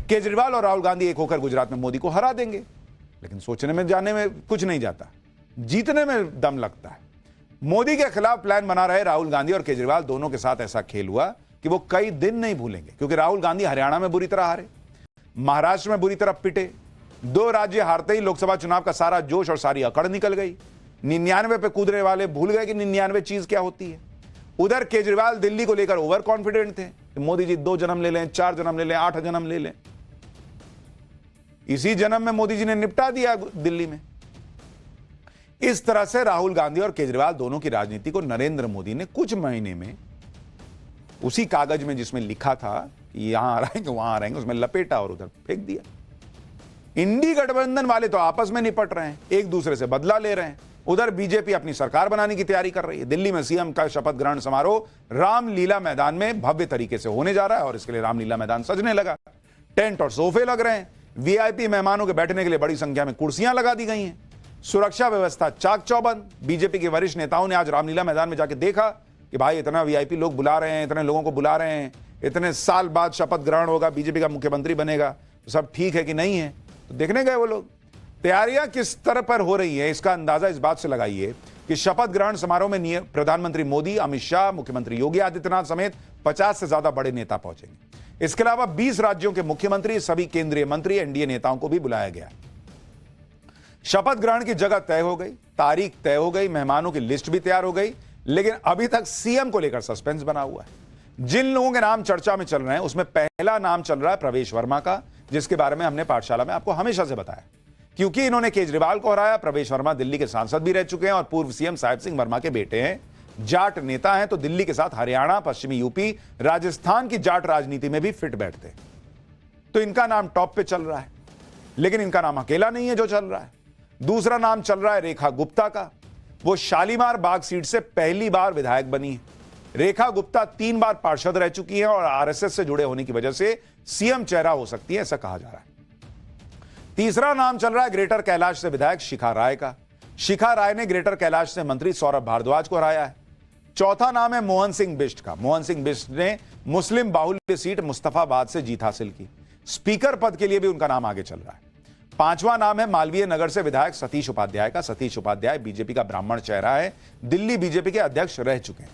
केजरीवाल और राहुल गांधी एक होकर गुजरात में मोदी को हरा देंगे। लेकिन सोचने में जाने में कुछ नहीं जाता, जीतने में दम लगता है। मोदी के खिलाफ प्लान बना रहे राहुल गांधी और केजरीवाल दोनों के साथ ऐसा खेल हुआ कि वो कई दिन नहीं भूलेंगे, क्योंकि राहुल गांधी हरियाणा में बुरी तरह हारे, महाराष्ट्र में बुरी तरह पिटे, 2 राज्य हारते ही लोकसभा चुनाव का सारा जोश और सारी अकड़ निकल गई। 99 पे कूदने वाले भूल गए कि 99 चीज क्या होती है। उधर केजरीवाल दिल्ली को लेकर ओवर कॉन्फिडेंट थे, मोदी जी 2 जन्म ले लें, 4 जन्म ले लें, 8 जन्म ले लें। इसी जन्म में मोदी जी ने निपटा दिया दिल्ली में। इस तरह से राहुल गांधी और केजरीवाल दोनों की राजनीति को नरेंद्र मोदी ने कुछ महीने में उसी कागज में जिसमें लिखा था कि यहां रहेंगे वहां रहेंगे, उसमें लपेटा और उधर फेंक दिया। इंडी गठबंधन वाले तो आपस में निपट रहे हैं, एक दूसरे से बदला ले रहे हैं। उधर बीजेपी अपनी सरकार बनाने की तैयारी कर रही है। दिल्ली में सीएम का शपथ ग्रहण समारोह रामलीला मैदान में भव्य तरीके से होने जा रहा है और इसके लिए रामलीला मैदान सजने लगा। टेंट और सोफे लग रहे हैं, वीआईपी मेहमानों के बैठने के लिए बड़ी संख्या में कुर्सियां लगा दी गई हैं, सुरक्षा व्यवस्था चाक चौबंद। बीजेपी के वरिष्ठ नेताओं ने आज रामलीला मैदान में जाकर देखा कि भाई इतना वीआईपी लोग बुला रहे हैं, इतने लोगों को बुला रहे हैं, इतने साल बाद शपथ ग्रहण होगा, बीजेपी का मुख्यमंत्री बनेगा, तो सब ठीक है कि नहीं है। तो देखने गए वो लोग। तैयारियां किस तरह पर हो रही है इसका अंदाजा इस बात से लगाइए कि शपथ ग्रहण समारोह में प्रधानमंत्री मोदी, अमित शाह, मुख्यमंत्री योगी आदित्यनाथ समेत 50 से ज्यादा बड़े नेता पहुंचेंगे। इसके अलावा 20 राज्यों के मुख्यमंत्री, सभी केंद्रीय मंत्री, एनडीए नेताओं को भी बुलाया गया। शपथ ग्रहण की जगह तय हो गई, तारीख तय हो गई, मेहमानों की लिस्ट भी तैयार हो गई, लेकिन अभी तक सीएम को लेकर सस्पेंस बना हुआ है। जिन लोगों के नाम चर्चा में चल रहे हैं उसमें पहला नाम चल रहा है प्रवेश वर्मा का, जिसके बारे में हमने पाठशाला में आपको हमेशा से बताया। क्योंकि इन्होंने केजरीवाल को हराया, प्रवेश वर्मा दिल्ली के सांसद भी रह चुके हैं और पूर्व सीएम साहिब सिंह वर्मा के बेटे हैं, जाट नेता हैं, तो दिल्ली के साथ हरियाणा, पश्चिमी यूपी, राजस्थान की जाट राजनीति में भी फिट बैठते हैं। तो इनका नाम टॉप पे चल रहा है। लेकिन इनका नाम अकेला नहीं है जो चल रहा है। दूसरा नाम चल रहा है रेखा गुप्ता का। वो शालीमार बाग सीट से पहली बार विधायक बनी है। रेखा गुप्ता 3 बार पार्षद रह चुकी हैं और आरएसएस से जुड़े होने की वजह से सीएम चेहरा हो सकती है, ऐसा कहा जा रहा है। तीसरा नाम चल रहा है ग्रेटर कैलाश से विधायक शिखा राय का। शिखा राय ने ग्रेटर कैलाश से मंत्री सौरभ भारद्वाज को हराया है। चौथा नाम है मोहन सिंह बिष्ट का। मोहन सिंह बिष्ट ने मुस्लिम बाहुल्य सीट मुस्तफाबाद से जीत हासिल की। स्पीकर पद के लिए भी उनका नाम आगे चल रहा है। 5वां नाम है मालवीय नगर से विधायक सतीश उपाध्याय का। सतीश उपाध्याय बीजेपी का ब्राह्मण चेहरा है, दिल्ली बीजेपी के अध्यक्ष रह चुके हैं।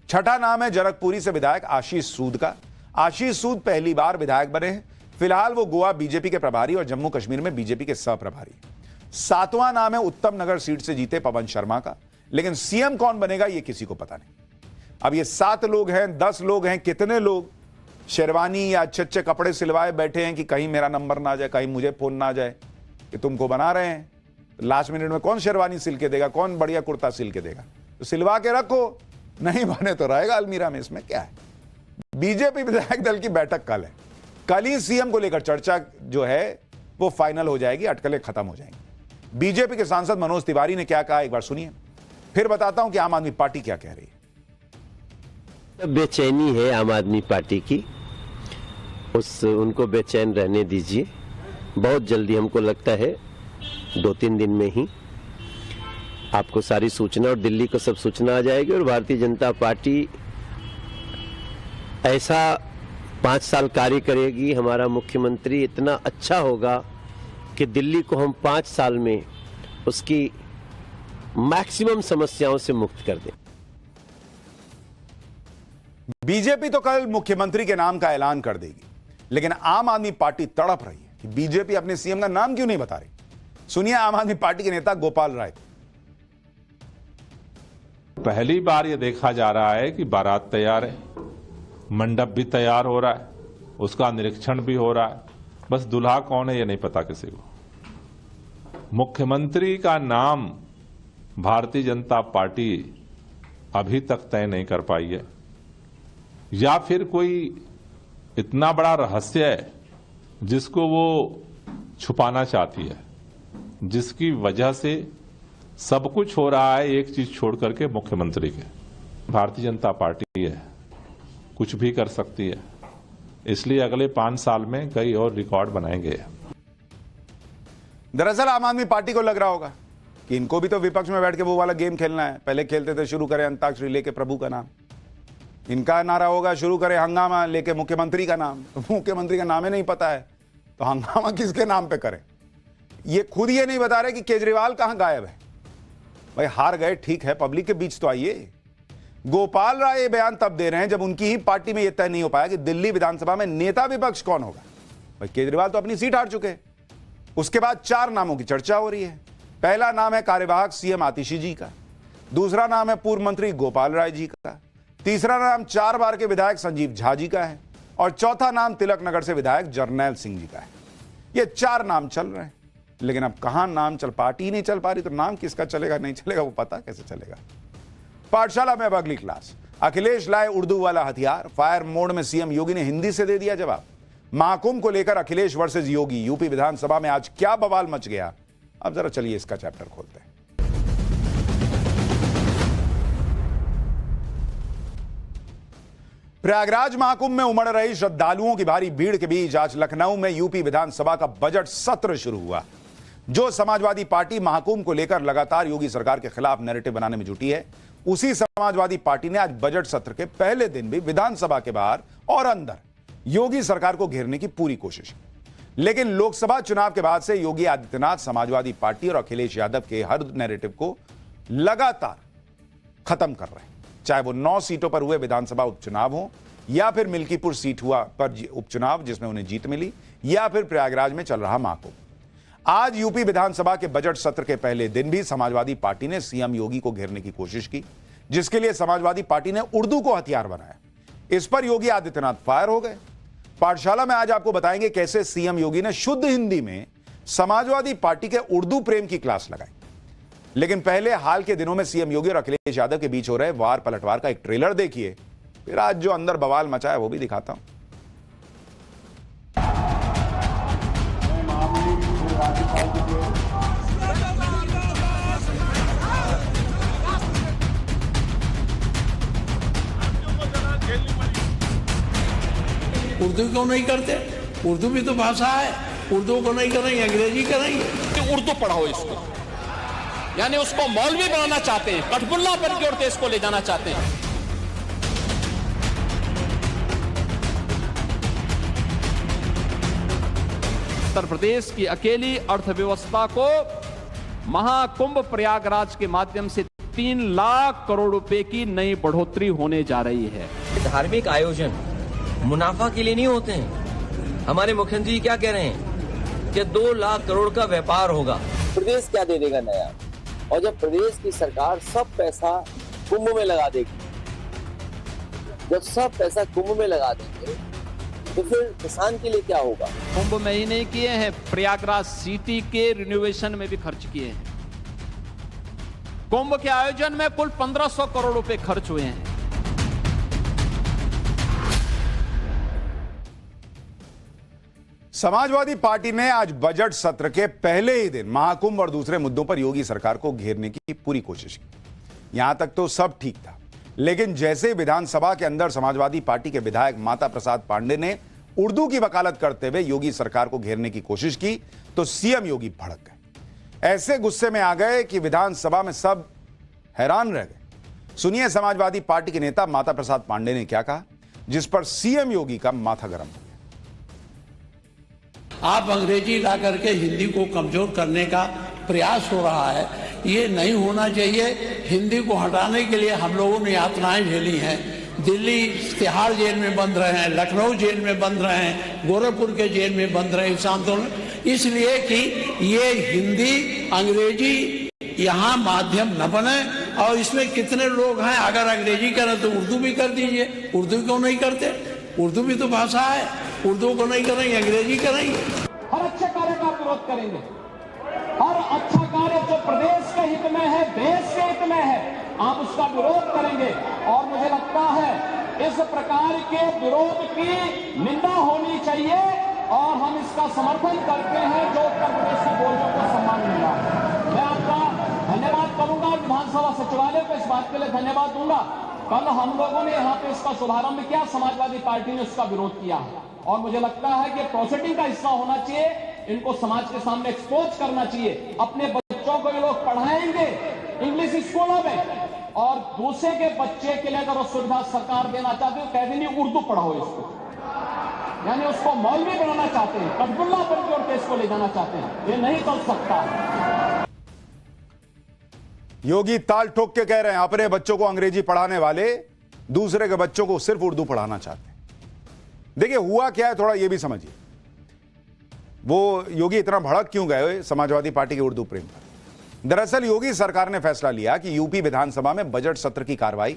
छठा नाम है जनकपुरी से विधायक आशीष सूद का। आशीष सूद पहली बार विधायक बने हैं। फिलहाल वो गोवा बीजेपी के प्रभारी और जम्मू कश्मीर में बीजेपी के सह प्रभारी। 7वां नाम है उत्तम नगर सीट से जीते पवन शर्मा का। लेकिन सीएम कौन बनेगा ये किसी को पता नहीं। अब ये 7 लोग हैं, 10 लोग हैं, कितने लोग शेरवानी या अच्छे अच्छे कपड़े सिलवाए बैठे हैं कि कहीं मेरा नंबर ना जाए, कहीं मुझे फोन ना जाए कि तुमको बना रहे हैं। लास्ट मिनट में कौन शेरवानी सिल के देगा, कौन बढ़िया कुर्ता सिल के देगा? तो सिलवा के रखो, नहीं बने तो रहेगा अलमीरा में, इसमें क्या है। बीजेपी विधायक दल की बैठक कल है। कल ही सीएम को लेकर चर्चा जो है वो फाइनल हो जाएगी, अटकलें खत्म हो जाएंगी। बीजेपी के सांसद मनोज तिवारी ने क्या कहा एक बार सुनिए, फिर बताता हूं कि आम आदमी पार्टी क्या कह रही है। बेचैनी है आम आदमी पार्टी की, उनको बेचैन रहने दीजिए। बहुत जल्दी हमको लगता है 2-3 दिन में ही आपको सारी सूचना और दिल्ली को सब सूचना आ जाएगी और भारतीय जनता पार्टी ऐसा 5 साल कार्य करेगी। हमारा मुख्यमंत्री इतना अच्छा होगा कि दिल्ली को हम 5 साल में उसकी मैक्सिमम समस्याओं से मुक्त कर दें। बीजेपी तो कल मुख्यमंत्री के नाम का ऐलान कर देगी, लेकिन आम आदमी पार्टी तड़प रही है कि बीजेपी अपने सीएम का नाम क्यों नहीं बता रही। सुनिए आम आदमी पार्टी के नेता गोपाल राय। पहली बार यह देखा जा रहा है कि बारात तैयार है, मंडप भी तैयार हो रहा है, उसका निरीक्षण भी हो रहा है, बस दूल्हा कौन है ये नहीं पता किसी को। मुख्यमंत्री का नाम भारतीय जनता पार्टी अभी तक तय नहीं कर पाई है, या फिर कोई इतना बड़ा रहस्य है जिसको वो छुपाना चाहती है, जिसकी वजह से सब कुछ हो रहा है एक चीज छोड़ करके मुख्यमंत्री के। भारतीय जनता पार्टी है, कुछ भी कर सकती है, इसलिए अगले 5 साल में कई और रिकॉर्ड बनाएंगे। दरअसल आम आदमी पार्टी को लग रहा होगा कि इनको भी तो विपक्ष में बैठ के वो वाला गेम खेलना है। पहले खेलते थे शुरू करें अंताक्षरी लेके प्रभु का नाम, इनका नारा होगा शुरू करें हंगामा लेके मुख्यमंत्री का नाम। तो मुख्यमंत्री का नाम ही नहीं पता है तो हंगामा किसके नाम पे करें? ये खुद ये नहीं बता रहे कि केजरीवाल कहां गायब है। भाई हार गए ठीक है, पब्लिक के बीच तो आइए। गोपाल राय ये बयान तब दे रहे हैं जब उनकी ही पार्टी में यह तय नहीं हो पाया कि दिल्ली विधानसभा में नेता विपक्ष कौन होगा। भाई केजरीवाल तो अपनी सीट हार चुके हैं। उसके बाद 4 नामों की चर्चा हो रही है। पहला नाम है कार्यवाहक सीएम आतिशी जी का, दूसरा नाम है पूर्व मंत्री गोपाल राय जी का, तीसरा नाम 4 बार के विधायक संजीव झा जी का है और चौथा नाम तिलक नगर से विधायक जरनैल सिंह जी का है। ये 4 नाम चल रहे हैं, लेकिन अब कहां नाम चल, पार्टी ही नहीं चल पा रही तो नाम किसका चलेगा नहीं चलेगा वो पता कैसे चलेगा। पाठशाला में अब अगली क्लास। अखिलेश लाए उर्दू वाला हथियार, फायर मोड में सीएम योगी ने हिंदी से दे दिया जवाब। महाकुंभ को लेकर अखिलेश वर्सेस योगी, यूपी विधानसभा में आज क्या बवाल मच गया, अब जरा चलिए इसका चैप्टर खोलते हैं। प्रयागराज महाकुंभ में उमड़ रही श्रद्धालुओं की भारी भीड़ के बीच आज लखनऊ में यूपी विधानसभा का बजट सत्र शुरू हुआ। जो समाजवादी पार्टी महाकुंभ को लेकर लगातार योगी सरकार के खिलाफ नैरेटिव बनाने में जुटी है, उसी समाजवादी पार्टी ने आज बजट सत्र के पहले दिन भी विधानसभा के बाहर और अंदर योगी सरकार को घेरने की पूरी कोशिश की। लेकिन लोकसभा चुनाव के बाद से योगी आदित्यनाथ समाजवादी पार्टी और अखिलेश यादव के हर नैरेटिव को लगातार खत्म कर रहे हैं, चाहे वो 9 सीटों पर हुए विधानसभा उपचुनाव हो या फिर मिल्कीपुर सीट हुआ पर उपचुनाव जिसमें उन्हें जीत मिली, या फिर प्रयागराज में चल रहा महाकुंभ। आज यूपी विधानसभा के बजट सत्र के पहले दिन भी समाजवादी पार्टी ने सीएम योगी को घेरने की कोशिश की, जिसके लिए समाजवादी पार्टी ने उर्दू को हथियार बनाया। इस पर योगी आदित्यनाथ फायर हो गए। पाठशाला में आज आपको बताएंगे कैसे सीएम योगी ने शुद्ध हिंदी में समाजवादी पार्टी के उर्दू प्रेम की क्लास लगाई। लेकिन पहले हाल के दिनों में सीएम योगी और अखिलेश यादव के बीच हो रहे वार पलटवार का एक ट्रेलर देखिए, फिर आज जो अंदर बवाल मचा है वो भी दिखाता हूं। उर्दू क्यों नहीं करते? उर्दू भी तो भाषा है। उर्दू को नहीं करेंगे, अंग्रेजी करेंगे। उर्दू पढ़ाओ इसको, यानी उसको मौलवी बनाना चाहते हैं, कठपुल्ला पर की ओर देश को ले जाना चाहते हैं। उत्तर प्रदेश की अकेली अर्थव्यवस्था को महाकुंभ प्रयागराज के माध्यम से 3 लाख करोड़ रुपए की नई बढ़ोतरी होने जा रही है। धार्मिक आयोजन मुनाफा के लिए नहीं होते हैं। हमारे मुख्यमंत्री जी क्या कह रहे हैं कि 2 लाख करोड़ का व्यापार होगा। प्रदेश क्या दे देगा नया? और जब प्रदेश की सरकार सब पैसा कुंभ में लगा देगी, जब सब पैसा कुंभ में लगा देंगे तो फिर किसान के लिए क्या होगा? कुंभ में ही नहीं किए हैं, प्रयागराज सिटी के रिनोवेशन में भी खर्च किए हैं। कुंभ के आयोजन में कुल 1500 करोड़ रुपए खर्च हुए हैं। समाजवादी पार्टी ने आज बजट सत्र के पहले ही दिन महाकुंभ और दूसरे मुद्दों पर योगी सरकार को घेरने की पूरी कोशिश की। यहां तक तो सब ठीक था, लेकिन जैसे विधानसभा के अंदर समाजवादी पार्टी के विधायक माता प्रसाद पांडे ने उर्दू की वकालत करते हुए योगी सरकार को घेरने की कोशिश की तो सीएम योगी भड़क गए। ऐसे गुस्से में आ गए कि विधानसभा में सब हैरान रह गए। सुनिए समाजवादी पार्टी के नेता माता प्रसाद पांडे ने क्या कहा, जिस पर सीएम योगी का माथा गर्म हो गया। आप अंग्रेजी ला करके हिंदी को कमजोर करने का प्रयास हो रहा है, ये नहीं होना चाहिए। हिंदी को हटाने के लिए हम लोगों ने यातनाएं झेली हैं। दिल्ली तिहाड़ जेल में बंद रहे हैं, लखनऊ जेल में बंद रहे हैं, गोरखपुर के जेल में बंद रहे इस आंदोलन, इसलिए कि ये हिंदी अंग्रेजी यहाँ माध्यम न बने। और इसमें कितने लोग हैं, अगर अंग्रेजी करें तो उर्दू भी कर दीजिए। उर्दू क्यों नहीं करते? उर्दू भी तो भाषा है। उर्दू को नहीं करेंगे, अंग्रेजी करेंगे। हर अच्छे कार्य का विरोध करेंगे। हर अच्छा कार्य जो प्रदेश के हित में है, देश के हित में है, आप उसका विरोध करेंगे। और मुझे लगता है इस प्रकार के विरोध की निंदा होनी चाहिए और हम इसका समर्थन करते हैं जो उत्तर प्रदेश के बोलियों को सम्मान मिला। मैं आपका धन्यवाद करूंगा, विधानसभा सचिवालय को इस बात के लिए धन्यवाद दूंगा। कल हम लोगों ने यहाँ पे इसका शुभारंभ किया, समाजवादी पार्टी ने उसका विरोध किया और मुझे लगता है कि प्रोसीडिंग का हिस्सा होना चाहिए। इनको समाज के सामने एक्सपोज करना चाहिए। अपने बच्चों को ये लोग पढ़ाएंगे इंग्लिश स्कूलों में और दूसरे के बच्चे के लिए अगर सुविधा सरकार देना चाहती है तो कह देंगे उर्दू पढ़ाओ इसको। यानी उसको मौलवी बनाना चाहते हैं, कटगुल्ला बन के और केस को ले जाना चाहते हैं। ये नहीं चल सकता। योगी ताल ठोक के कह रहे हैं अपने बच्चों को अंग्रेजी पढ़ाने वाले दूसरे के बच्चों को सिर्फ उर्दू पढ़ाना चाहते हैं। देखिए हुआ क्या है, थोड़ा यह भी समझिए। वो योगी इतना भड़क क्यों गए समाजवादी पार्टी के उर्दू प्रेम पर? दरअसल योगी सरकार ने फैसला लिया कि यूपी विधानसभा में बजट सत्र की कार्रवाई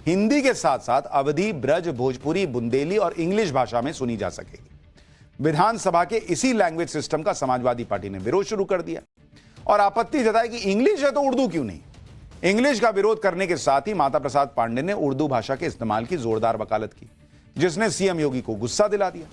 हिंदी के साथ साथ अवधी, ब्रज, भोजपुरी, बुंदेली और इंग्लिश भाषा में सुनी जा सकेगी। विधानसभा के इसी लैंग्वेज सिस्टम का समाजवादी पार्टी ने विरोध शुरू कर दिया और आपत्ति जताई कि इंग्लिश है तो उर्दू क्यों नहीं। इंग्लिश का विरोध करने के साथ ही माता प्रसाद पांडे ने उर्दू भाषा के इस्तेमाल की जोरदार वकालत की, जिसने सीएम योगी को गुस्सा दिला दिया।